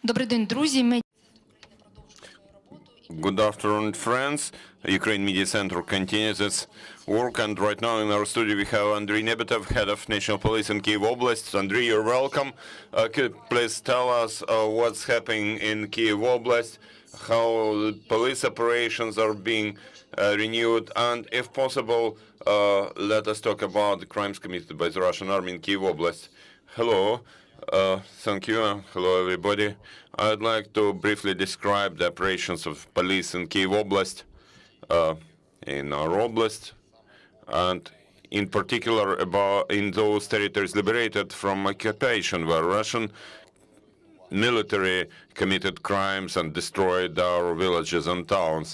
Добрий день, друзі. Good afternoon, friends. Ukraine Media Center continues its work, and right now in our studio we have Andrii Niebytov, head of National Police in Kyiv Oblast. Andrii, you're welcome. Could you please tell us what's happening in Kyiv Oblast, how police operations are being renewed, and if possible, let us talk about the crimes committed by the Russian army in Kyiv Oblast. Hello. Thank you. Hello, everybody. I'd like to briefly describe the operations of police in Kyiv Oblast, in our oblast, and in particular about in those territories liberated from occupation, where Russian military committed crimes and destroyed our villages and towns.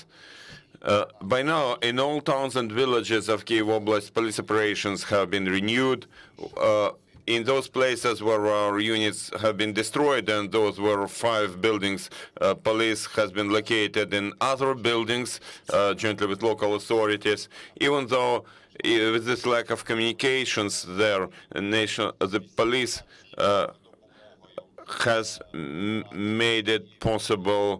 By now, in all towns and villages of Kyiv Oblast, police operations have been renewed. In those places where our units have been destroyed, and those were 5 buildings, police has been located in other buildings jointly with local authorities. Even though with this lack of communications there, the police has made it possible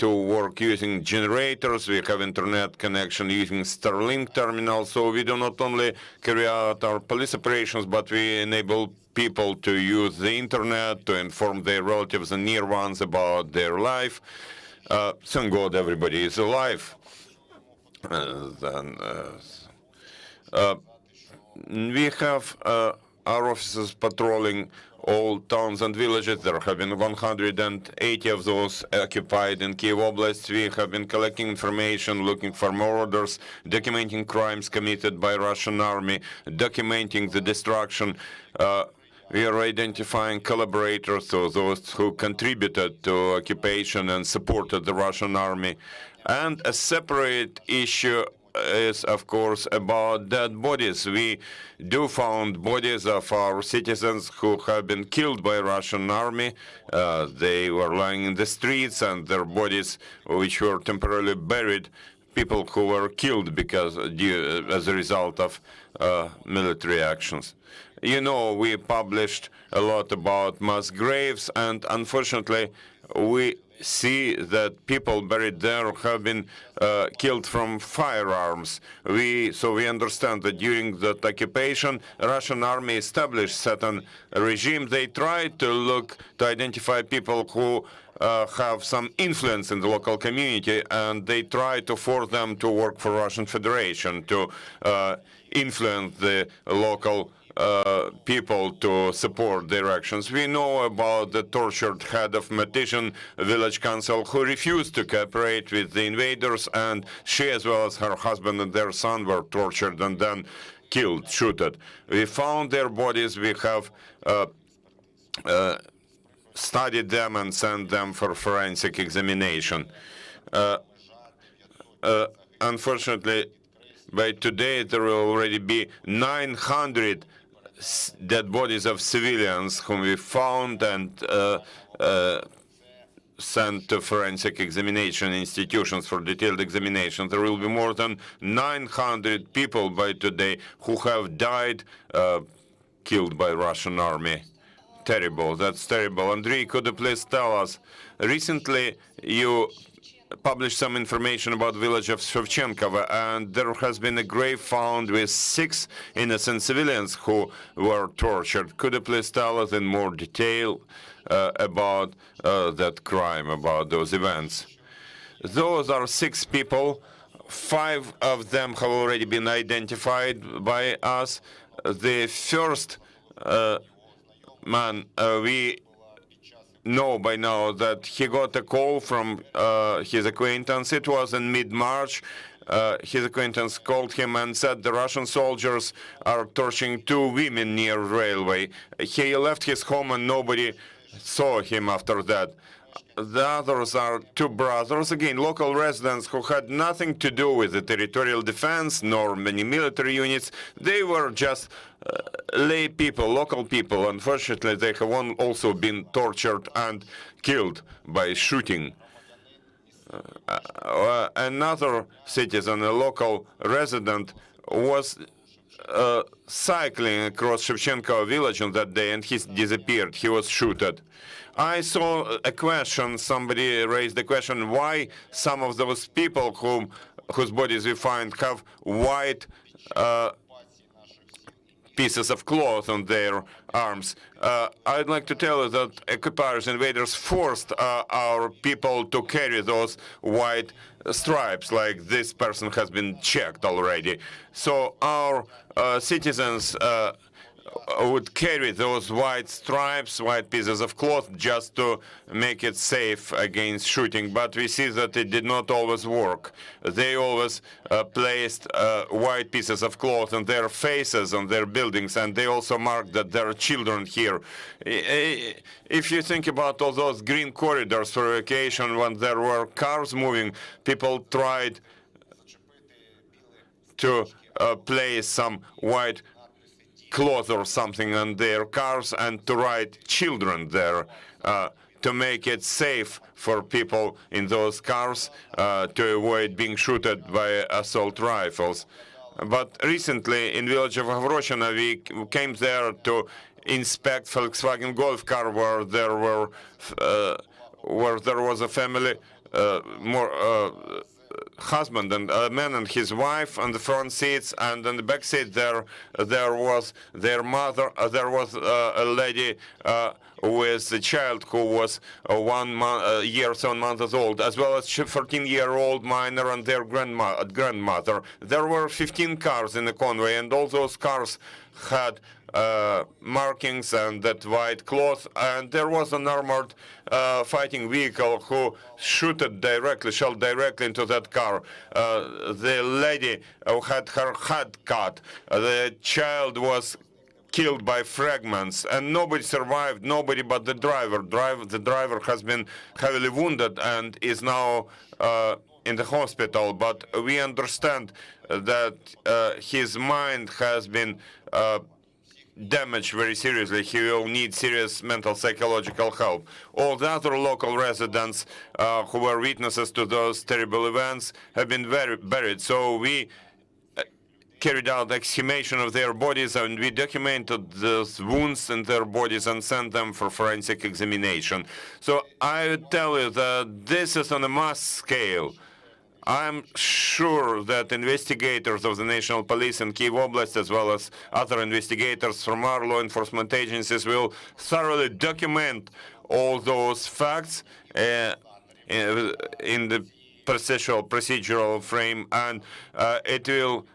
to work using generators. We have internet connection using Starlink terminals, so we do not only carry out our police operations, but we enable people to use the internet to inform their relatives and near ones about their life. Thank God everybody is alive. We have our officers patrolling all towns and villages. There have been 180 of those occupied in Kyiv Oblast. We have been collecting information, looking for murders, documenting crimes committed by Russian army, documenting the destruction. We are identifying collaborators, so those who contributed to occupation and supported the Russian army. And a separate issue is, of course, about dead bodies. We do found bodies of our citizens who have been killed by Russian army. They were lying in the streets, and their bodies, which were temporarily buried, people who were killed because as a result of military actions. You know, we published a lot about mass graves, and unfortunately, we see that people buried there have been killed from firearms. So we understand that during that occupation, Russian army established certain regime. They tried to identify people who have some influence in the local community, and they try to force them to work for Russian Federation, to influence the local people to support their actions. We know about the tortured head of Matishin village council who refused to cooperate with the invaders, and she as well as her husband and their son were tortured and then killed, shooted. We found their bodies. We have studied them and sent them for forensic examination. Unfortunately, by today there will already be 900 dead bodies of civilians whom we found and sent to forensic examination institutions for detailed examination. There will be more than 900 people by today who have died killed by Russian army. Terrible. That's terrible. Andrii, could you please tell us? Recently, you published some information about the village of Shevchenkovo, and there has been a grave found with 6 innocent civilians who were tortured. Could you please tell us in more detail about that crime, about those events? Those are 6 people. 5 of them have already been identified by us. The first man, we know by now that he got a call from his acquaintance. It was in mid-March. His acquaintance called him and said the Russian soldiers are torturing 2 women near railway. He left his home and nobody saw him after that. The others are 2 brothers, again, local residents who had nothing to do with the territorial defense nor many military units. They were just lay people, local people. Unfortunately, they have also been tortured and killed by shooting. Another citizen, a local resident, was cycling across Shevchenkovo village on that day, and he disappeared. He was shooted. I saw a question, somebody raised the question, why some of those people whose bodies we find have white pieces of cloth on their arms. I'd like to tell you that occupiers, invaders forced our people to carry those white stripes, like this person has been checked already. So our citizens would carry those white stripes, white pieces of cloth, just to make it safe against shooting. But we see that it did not always work. They always placed white pieces of cloth on their faces, on their buildings, and they also marked that there are children here. If you think about all those green corridors for evacuation, when there were cars moving, people tried to place some white cloth or something on their cars and to write children there to make it safe for people in those cars to avoid being shot by assault rifles. But recently in village of Avroshino, we came there to inspect Volkswagen Golf car where there was a family, husband and a man and his wife on the front seats, and on the back seat there was their mother. There was a lady with a child who was 1 year, 7 months old, as well as 14-year-old minor and their grandmother. There were 15 cars in the convoy, and all those cars had markings and that white cloth, and there was an armored fighting vehicle who shot directly into that car. The lady had her head cut. The child was killed by fragments, and nobody survived, nobody but the driver. The driver has been heavily wounded and is now in the hospital, but we understand that his mind has been damaged very seriously. He will need serious mental psychological help. All the other local residents who were witnesses to those terrible events have been buried. So we carried out exhumation of their bodies, and we documented those wounds in their bodies and sent them for forensic examination. So I would tell you that this is on a mass scale. I'm sure that investigators of the National Police in Kyiv Oblast, as well as other investigators from our law enforcement agencies, will thoroughly document all those facts in the procedural frame, and it will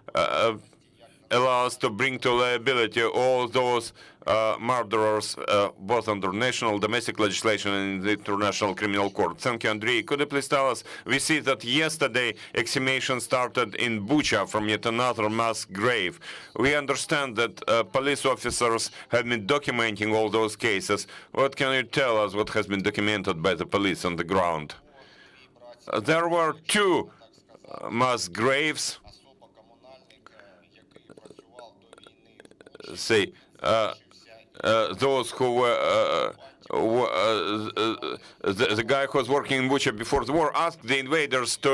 allow us to bring to liability all those murderers, both under national, domestic legislation and the International Criminal Court. Thank you, Andrii. Could you please tell us, we see that yesterday exhumation started in Bucha from yet another mass grave. We understand that police officers have been documenting all those cases. What can you tell us, what has been documented by the police on the ground? There were 2 mass graves. Those who were the guy who was working in Bucha before the war asked the invaders to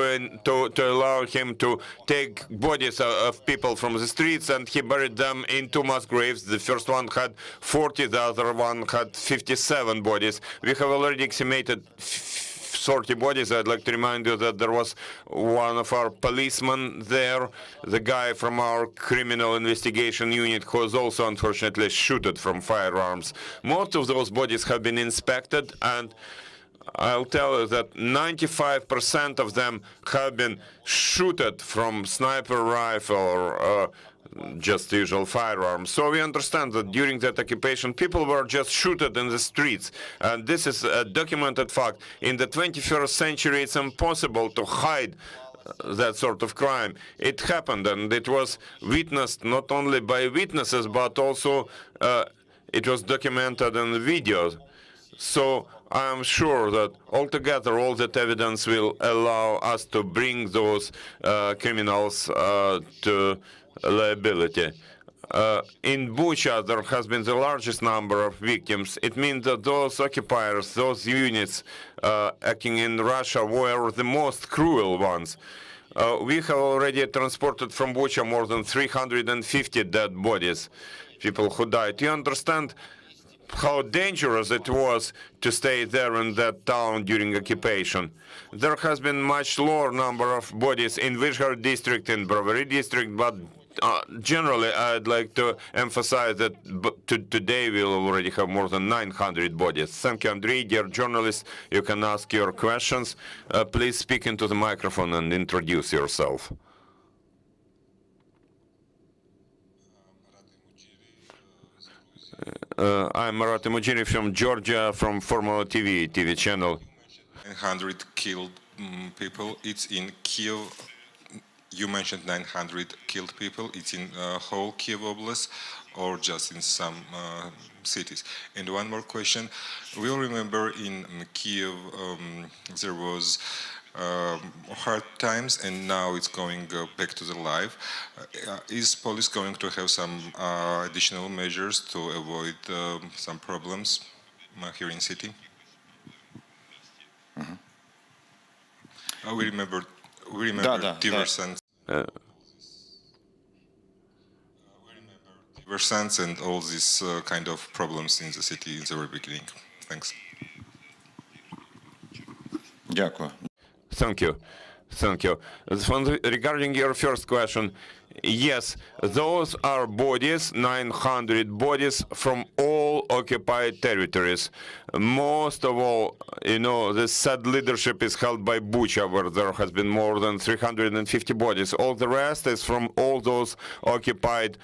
allow him to take bodies of people from the streets, and he buried them in 2 mass graves. The first one had 40, the other one had 57 bodies. We have already exhumated 30 bodies. I'd like to remind you that there was one of our policemen there, the guy from our criminal investigation unit, who was also unfortunately shot from firearms. Most of those bodies have been inspected, and I'll tell you that 95% of them have been shot from sniper rifle or just usual firearms. So we understand that during that occupation, people were just shot in the streets. And this is a documented fact. In the 21st century, it's impossible to hide that sort of crime. It happened, and it was witnessed not only by witnesses, but also it was documented in the videos. So I'm sure that altogether all that evidence will allow us to bring those criminals to liability. In Bucha, there has been the largest number of victims. It means that those occupiers, those units acting in Russia, were the most cruel ones. We have already transported from Bucha more than 350 dead bodies, people who died. You understand how dangerous it was to stay there in that town during occupation. There has been much lower number of bodies in Vyshgorod district, in Brovary district, but generally I'd like to emphasize that today we'll already have more than 900 bodies. Thank you, Andrii. Dear journalists, you can ask your questions. Please speak into the microphone and introduce yourself. I'm Marat Mujiri from Georgia, from Formula TV channel. 900 killed people. It's in Kyiv. You mentioned 900 killed people. It's in whole Kyiv Oblast or just in some cities? And one more question. We all remember in Kyiv there was hard times, and now it's going back to the life. Is police going to have some additional measures to avoid some problems here in city? We remember diversions. Diversions and all these kind of problems in the city in the very beginning. Thanks. Дякую. Thank you. Thank you. Regarding your first question, yes, those are bodies, 900 bodies from all occupied territories. Most of all, you know, the sad leadership is held by Bucha, where there has been more than 350 bodies. All the rest is from all those occupied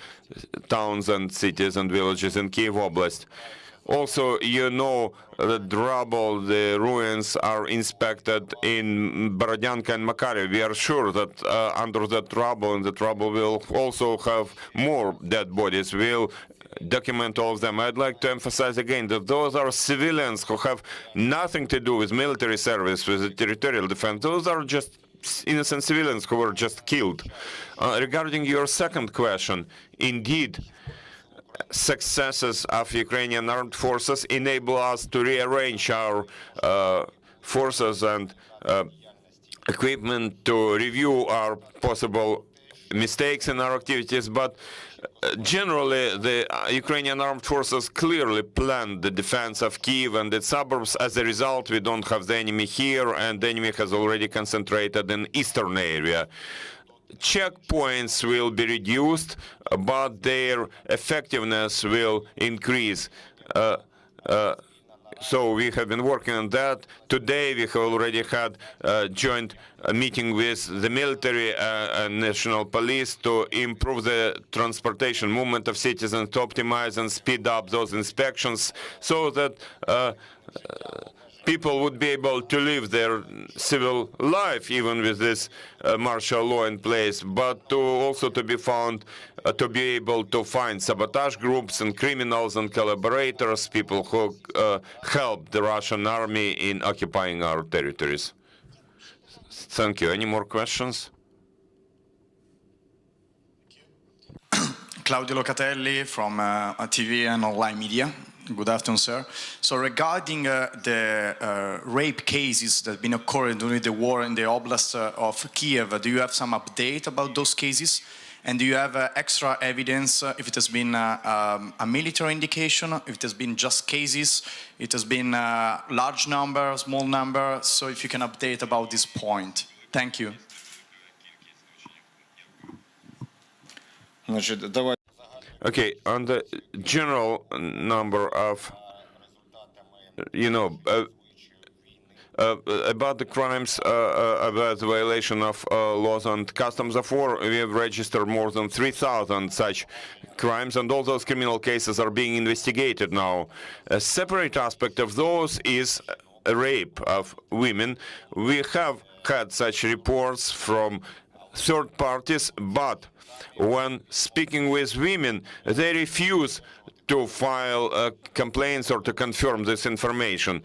towns and cities and villages in Kyiv Oblast. Also, you know, the rubble, the ruins are inspected in Borodyanka and Makariv. We are sure that under that rubble, and that rubble will also have more dead bodies. We'll document all of them. I'd like to emphasize again that those are civilians who have nothing to do with military service, with the territorial defense. Those are just innocent civilians who were just killed. Regarding your second question, indeed, successes of Ukrainian armed forces enable us to rearrange our forces and equipment, to review our possible mistakes in our activities, but generally the Ukrainian armed forces clearly planned the defense of Kyiv and its suburbs. As a result, we don't have the enemy here, and the enemy has already concentrated in eastern area. Checkpoints will be reduced, but their effectiveness will increase. So we have been working on that. Today we have already had a joint meeting with the military and national police to improve the transportation movement of citizens, to optimize and speed up those inspections so that people would be able to live their civil life even with this martial law in place, but also to be found, to be able to find sabotage groups and criminals and collaborators, people who help the Russian army in occupying our territories. Thank you. Any more questions? Claudio Locatelli from TV and online media. Good afternoon, sir. So regarding the rape cases that have been occurring during the war in the Oblast of Kyiv, do you have some update about those cases? And do you have extra evidence if it has been a military indication, if it has been just cases, it has been a large number, small number? So if you can update about this point. Thank you. Значить, давай. Okay, on the general number of, you know, about the crimes, about the violation of laws and customs of war, we have registered more than 3,000 such crimes, and all those criminal cases are being investigated now. A separate aspect of those is rape of women. We have had such reports from third parties, but when speaking with women, they refuse to file complaints or to confirm this information.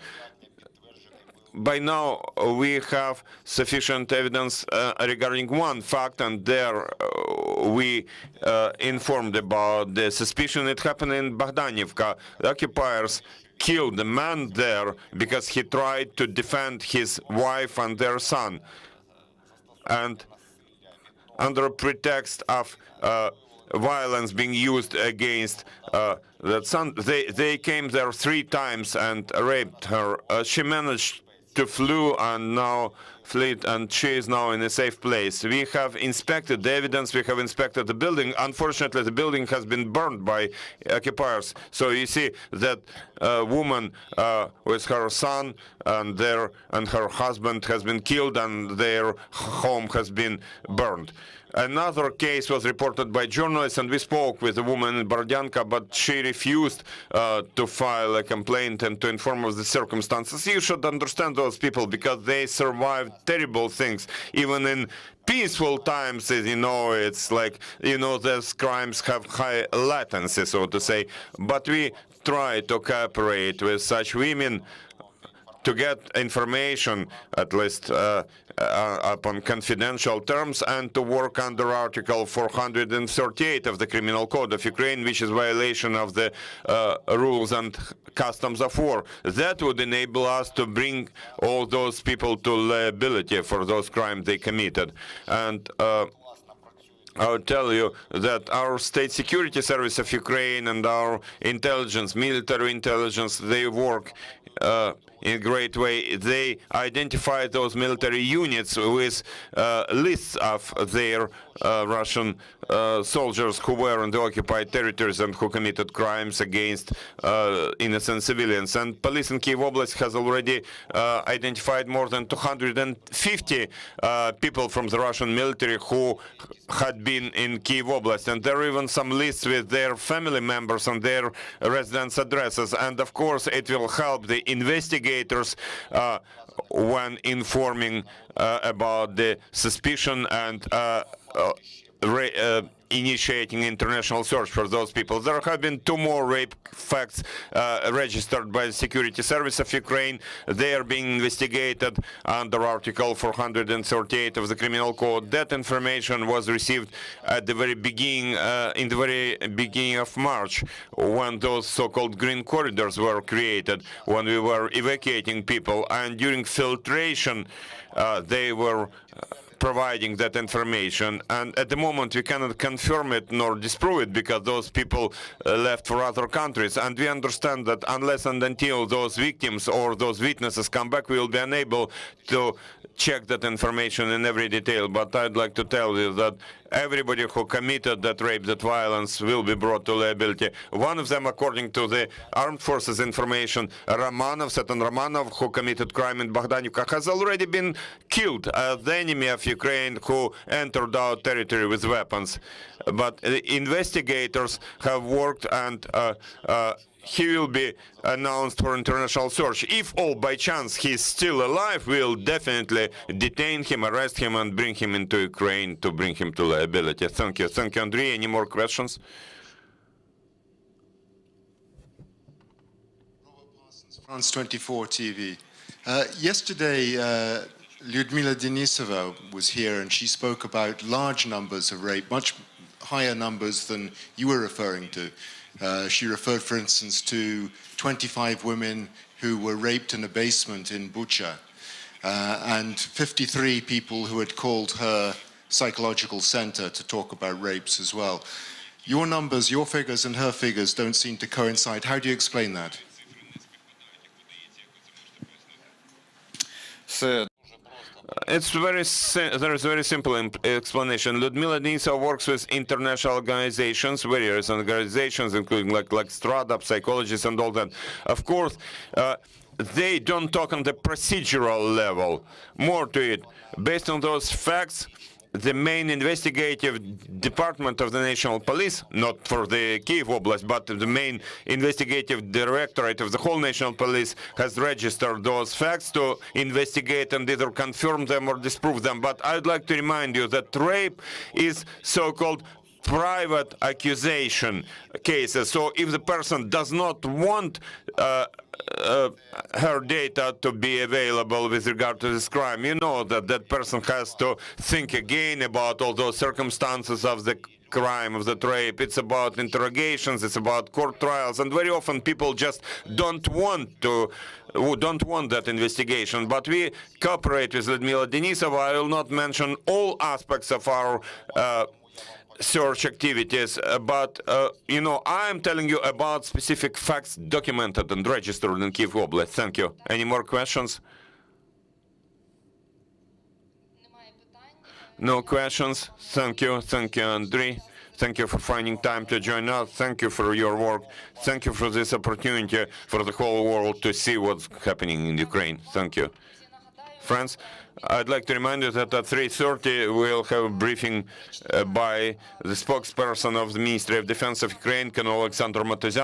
By now, we have sufficient evidence regarding one fact, and there we informed about the suspicion. It happened in Bogdanivka. The occupiers killed the man there because he tried to defend his wife and their son. And under pretext of violence being used against that son. They came there 3 times and raped her. She managed to flee and now fled, and she is now in a safe place. We have inspected the evidence, we have inspected the building. Unfortunately, the building has been burned by occupiers. So you see that woman with her son and her husband has been killed, and their home has been burned. Another case was reported by journalists, and we spoke with a woman in Bordyanka, but she refused to file a complaint and to inform of the circumstances. You should understand those people, because they survived terrible things. Even in peaceful times, it's like, those crimes have high latency, so to say. But we try to cooperate with such women to get information, at least upon confidential terms, and to work under Article 438 of the Criminal Code of Ukraine, which is violation of the rules and customs of war. That would enable us to bring all those people to liability for those crimes they committed. And I would tell you that our State Security Service of Ukraine and our intelligence, military intelligence, they work in a great way. They identify those military units with lists of their Russian soldiers who were in the occupied territories and who committed crimes against innocent civilians. And police in Kyiv Oblast has already identified more than 250 people from the Russian military who had been in Kyiv Oblast. And there are even some lists with their family members and their residence addresses. And of course, it will help the investigators when informing about the suspicion and initiating international search for those people. There have been 2 more rape facts registered by the Security Service of Ukraine. They are being investigated under Article 438 of the Criminal Code. That information was received at the very beginning, in the very beginning of March, when those so-called green corridors were created, when we were evacuating people, and during filtration, they were providing that information. And at the moment, we cannot confirm it nor disprove it, because those people left for other countries. And we understand that unless and until those victims or those witnesses come back, we will be unable to check that information in every detail. But I'd like to tell you that everybody who committed that rape, that violence, will be brought to liability. One of them, according to the armed forces information, Satan Romanov, who committed crime in Bogdanivka, has already been killed, the enemy of Ukraine who entered our territory with weapons. But the investigators have worked, and he will be announced for international search. If all by chance he's still alive, we'll definitely detain him, arrest him, and bring him into Ukraine to bring him to liability. Thank you. Thank you, Andrii. Any more questions? France 24 TV. Yesterday, Lyudmila Denisova was here, and she spoke about large numbers of rape, much higher numbers than you were referring to. She referred, for instance, to 25 women who were raped in a basement in Bucha, and 53 people who had called her psychological center to talk about rapes as well. Your numbers, your figures and her figures don't seem to coincide. How do you explain that? There is a very simple explanation. Lyudmila Denisova works with international organizations, various organizations, including like startup psychologists and all that. Of course, they don't talk on the procedural level. More to it, based on those facts, the main investigative department of the National Police, not for the Kyiv Oblast, but the main investigative directorate of the whole National Police, has registered those facts to investigate and either confirm them or disprove them. But I'd like to remind you that rape is so-called private accusation cases. So if the person does not want her data to be available with regard to this crime, you know that that person has to think again about all those circumstances of the crime, of that rape. It's about interrogations, it's about court trials, and very often people just don't want that investigation. But we cooperate with Lyudmila Denisova. I will not mention all aspects of our search activities, but you know, I'm telling you about specific facts documented and registered in Kyiv Oblast. Thank you. Any more questions? No questions. Thank you, Andrii. Thank you for finding time to join us. Thank you for your work. Thank you for this opportunity for the whole world to see what's happening in Ukraine. Thank you. Friends, I'd like to remind you that at 3:30 we'll have a briefing by the spokesperson of the Ministry of Defense of Ukraine, Colonel Alexander Matuzyan.